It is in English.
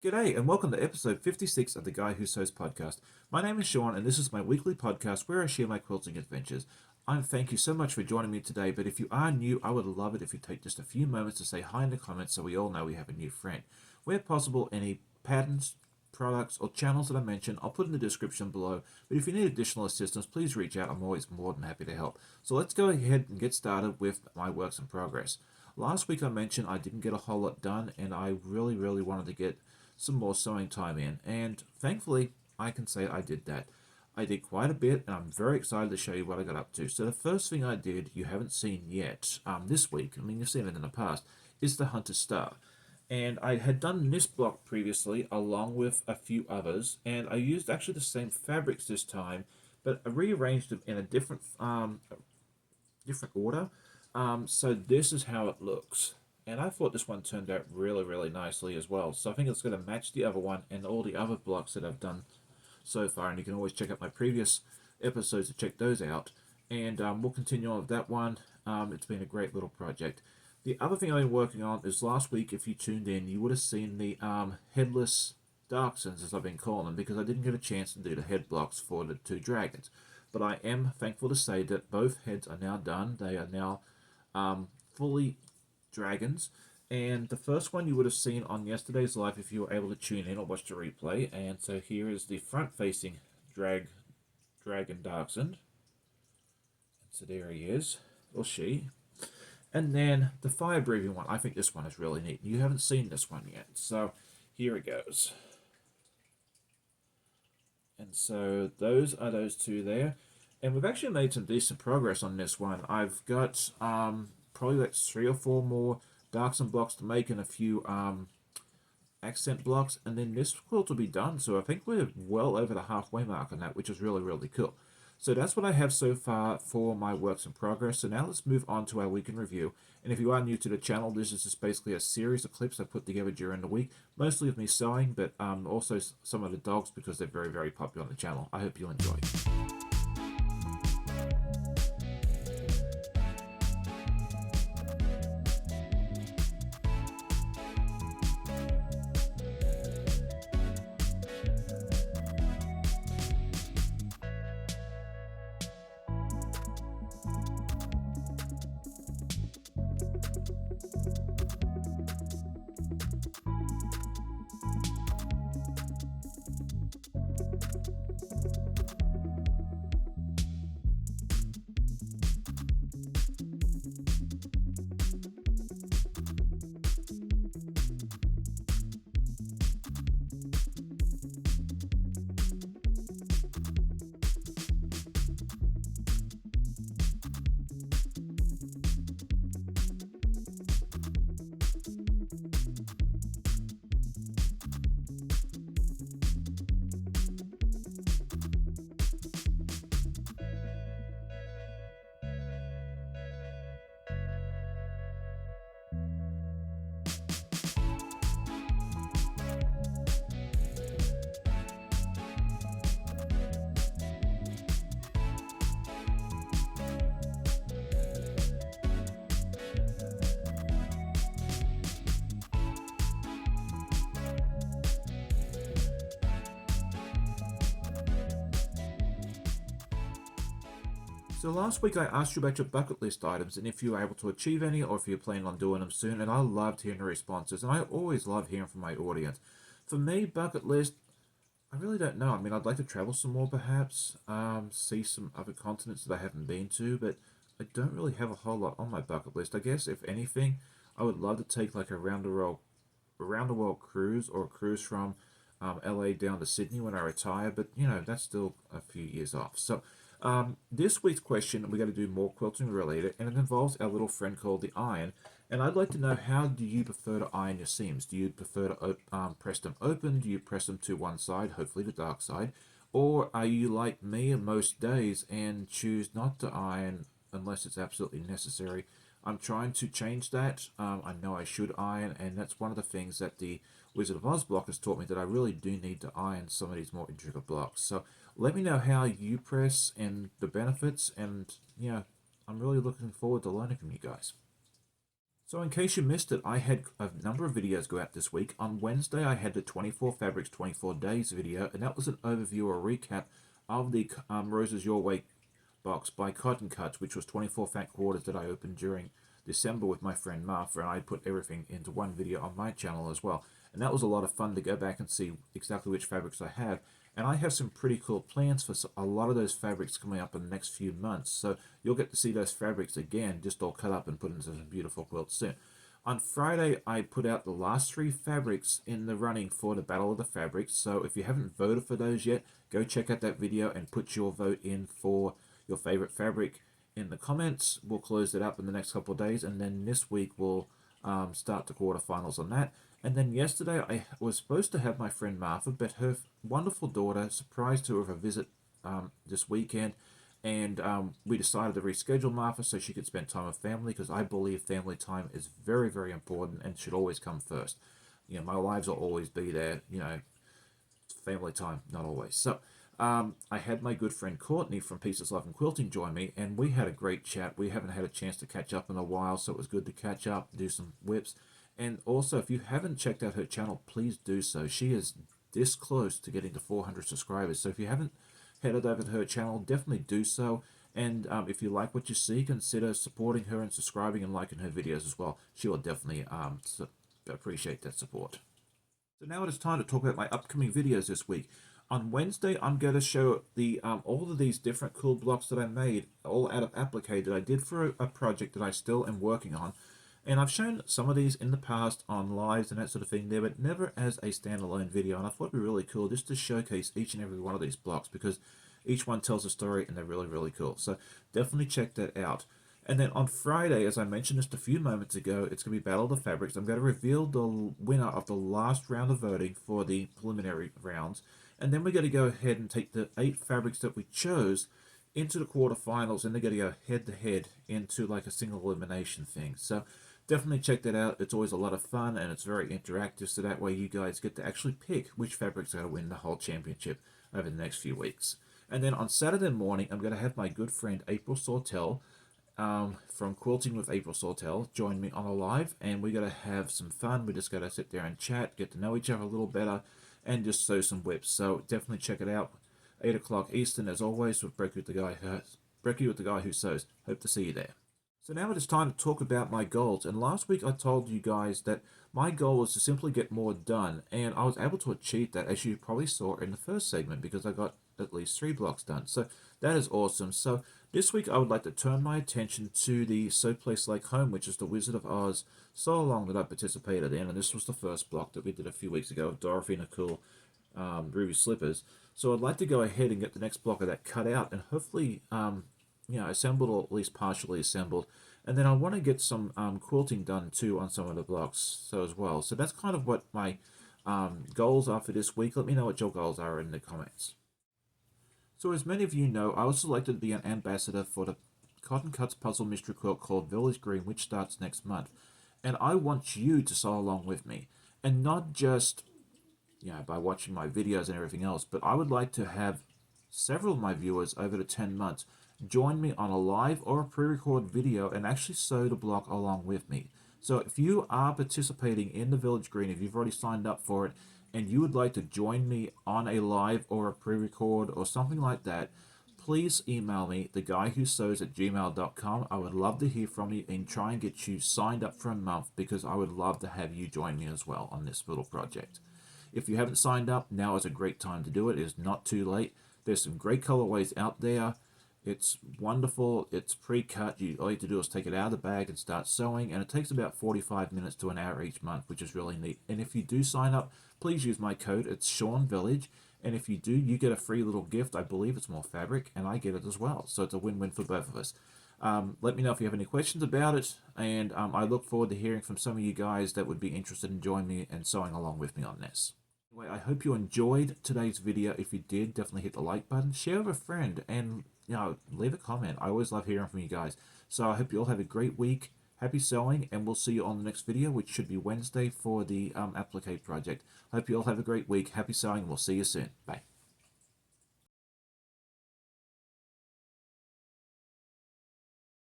G'day and welcome to episode 56 of the Guy Who Sews podcast. My name is Sean and this is my weekly podcast where I share my quilting adventures. Thank you so much for joining me today, but if you are new, I would love it if you take just a few moments to say hi in the comments so we all know we have a new friend. Where possible, any patterns, products, or channels that I mention, I'll put in the description below, but if you need additional assistance, please reach out. I'm always more than happy to help. So let's go ahead and get started with my works in progress. Last week I mentioned I didn't get a whole lot done and I really wanted to get some more sewing time in, and thankfully I can say I did that. I did quite a bit and I'm very excited to show you what I got up to. So the first thing I did, you haven't seen yet this week, I mean you've seen it in the past, is the Hunter Star. And I had done this block previously along with a few others, and I used actually the same fabrics this time, but I rearranged them in a different order. So this is how it looks. And I thought this one turned out really nicely as well. So I think it's going to match the other one and all the other blocks that I've done so far. And you can always check out my previous episodes to check those out. And we'll continue on with that one. It's been a great little project. The other thing I've been working on is last week, if you tuned in, you would have seen the headless Darksons, as I've been calling them, because I didn't get a chance to do the head blocks for the two dragons. But I am thankful to say that both heads are now done. They are now fully dragons, and the first one you would have seen on yesterday's live if you were able to tune in or watch the replay. And so here is the front facing dragon Dachshund. So there he is, or she. And then the fire breathing one, I think this one is really neat. You haven't seen this one yet, so here it goes. And so those are those two there, and we've actually made some decent progress on this one. I've got probably like 3 or 4 more Dachshund blocks to make and a few accent blocks, and then this quilt will be done. So I think we're well over the halfway mark on that, which is really cool. So that's what I have so far for my works in progress. So now let's move on to our week in review. And if you are new to the channel, this is just basically a series of clips I put together during the week, mostly of me sewing, but also some of the dogs because they're very popular on the channel. I hope you enjoy. So last week I asked you about your bucket list items and if you were able to achieve any or if you're planning on doing them soon, and I loved hearing the responses, and I always love hearing from my audience. For me, bucket list, I really don't know. I mean, I'd like to travel some more perhaps, see some other continents that I haven't been to, but I don't really have a whole lot on my bucket list. I guess if anything, I would love to take like a round the world cruise, or a cruise from LA down to Sydney when I retire, but you know, that's still a few years off. So this week's question, we got to do more quilting related, and it involves our little friend called the iron. And I'd like to know, how do you prefer to iron your seams? Do you prefer to press them open? Do you press them to one side, hopefully the dark side? Or are you like me most days and choose not to iron unless it's absolutely necessary? I'm trying to change that. I know I should iron, and that's one of the things that the Wizard of Oz block has taught me, that I really do need to iron some of these more intricate blocks. So let me know how you press and the benefits, and yeah, I'm really looking forward to learning from you guys. So in case you missed it, I had a number of videos go out this week. On Wednesday, I had the 24 Fabrics 24 Days video, and that was an overview or recap of the Roses Your Way box by Cotton Cuts, which was 24 fat quarters that I opened during December with my friend Martha, and I put everything into one video on my channel as well. And that was a lot of fun to go back and see exactly which fabrics I have. And I have some pretty cool plans for a lot of those fabrics coming up in the next few months. So you'll get to see those fabrics again, just all cut up and put into some beautiful quilts soon. On Friday, I put out the last 3 fabrics in the running for the Battle of the Fabrics. So if you haven't voted for those yet, go check out that video and put your vote in for your favorite fabric in the comments. We'll close it up in the next couple of days, and then this week we'll start the quarterfinals on that. And then yesterday I was supposed to have my friend Martha, but her wonderful daughter surprised her with a visit this weekend, and we decided to reschedule Martha so she could spend time with family, because I believe family time is very, very important and should always come first. You know, my wives will always be there, you know, family time, not always. So I had my good friend Courtney from Pieces Love and Quilting join me, and we had a great chat. We haven't had a chance to catch up in a while, so it was good to catch up, do some whips. And also, if you haven't checked out her channel, please do so. She is this close to getting to 400 subscribers. So if you haven't headed over to her channel, definitely do so. And if you like what you see, consider supporting her and subscribing and liking her videos as well. She will definitely appreciate that support. So now it is time to talk about my upcoming videos this week. On Wednesday, I'm going to show the all of these different cool blocks that I made, all out of applique that I did for a project that I still am working on. And I've shown some of these in the past on lives and that sort of thing there, but never as a standalone video. And I thought it'd be really cool just to showcase each and every one of these blocks, because each one tells a story and they're really, really cool. So definitely check that out. And then on Friday, as I mentioned just a few moments ago, it's going to be Battle of the Fabrics. I'm going to reveal the winner of the last round of voting for the preliminary rounds. And then we're going to go ahead and take the 8 fabrics that we chose into the quarterfinals, and they're going to go head-to-head into like a single elimination thing. So definitely check that out. It's always a lot of fun, and it's very interactive, so that way you guys get to actually pick which fabric's going to win the whole championship over the next few weeks. And then on Saturday morning, I'm going to have my good friend April Sawtell from Quilting with April Sawtell join me on a live, and we're going to have some fun. We're just going to sit there and chat, get to know each other a little better, and just sew some whips. So definitely check it out. 8 o'clock Eastern, as always, with Brecky with the guy who sews. Hope to see you there. So now it is time to talk about my goals. And last week I told you guys that my goal was to simply get more done, and I was able to achieve that, as you probably saw in the first segment, because I got at least 3 blocks done. So that is awesome. So this week I would like to turn my attention to the Sew Place Like Home, which is the Wizard of Oz sew along that I participated in, and this was the first block that we did a few weeks ago of Dorothy and a cool Ruby Slippers. So I'd like to go ahead and get the next block of that cut out, and hopefully you know, assembled, or at least partially assembled. And then I want to get some quilting done too on some of the blocks so as well. So that's kind of what my goals are for this week. Let me know what your goals are in the comments. So as many of you know, I was selected to be an ambassador for the Cotton Cuts puzzle mystery quilt called Village Green, which starts next month. And I want you to sew along with me. And not just, you know, by watching my videos and everything else, but I would like to have several of my viewers over the 10 months join me on a live or a pre-recorded video and actually sew the block along with me. So if you are participating in the Village Green, if you've already signed up for it, and you would like to join me on a live or a pre-record or something like that, please email me, theguywhosews@gmail.com. I would love to hear from you and try and get you signed up for a month, because I would love to have you join me as well on this little project. If you haven't signed up, now is a great time to do it. It is not too late. There's some great colorways out there. It's wonderful. It's pre-cut. All you have to do is take it out of the bag and start sewing, and it takes about 45 minutes to an hour each month, which is really neat. And if you do sign up, please use my code. It's Sean Village, and if you do, you get a free little gift. I believe it's more fabric, and I get it as well. So it's a win-win for both of us. Let me know if you have any questions about it, and I look forward to hearing from some of you guys that would be interested in joining me and sewing along with me on this. Anyway, I hope you enjoyed today's video. If you did, definitely hit the like button, share with a friend, and leave a comment. I always love hearing from you guys. So I hope you all have a great week. Happy sewing, and we'll see you on the next video, which should be Wednesday for the applique project. I hope you all have a great week. Happy sewing, and we'll see you soon. Bye.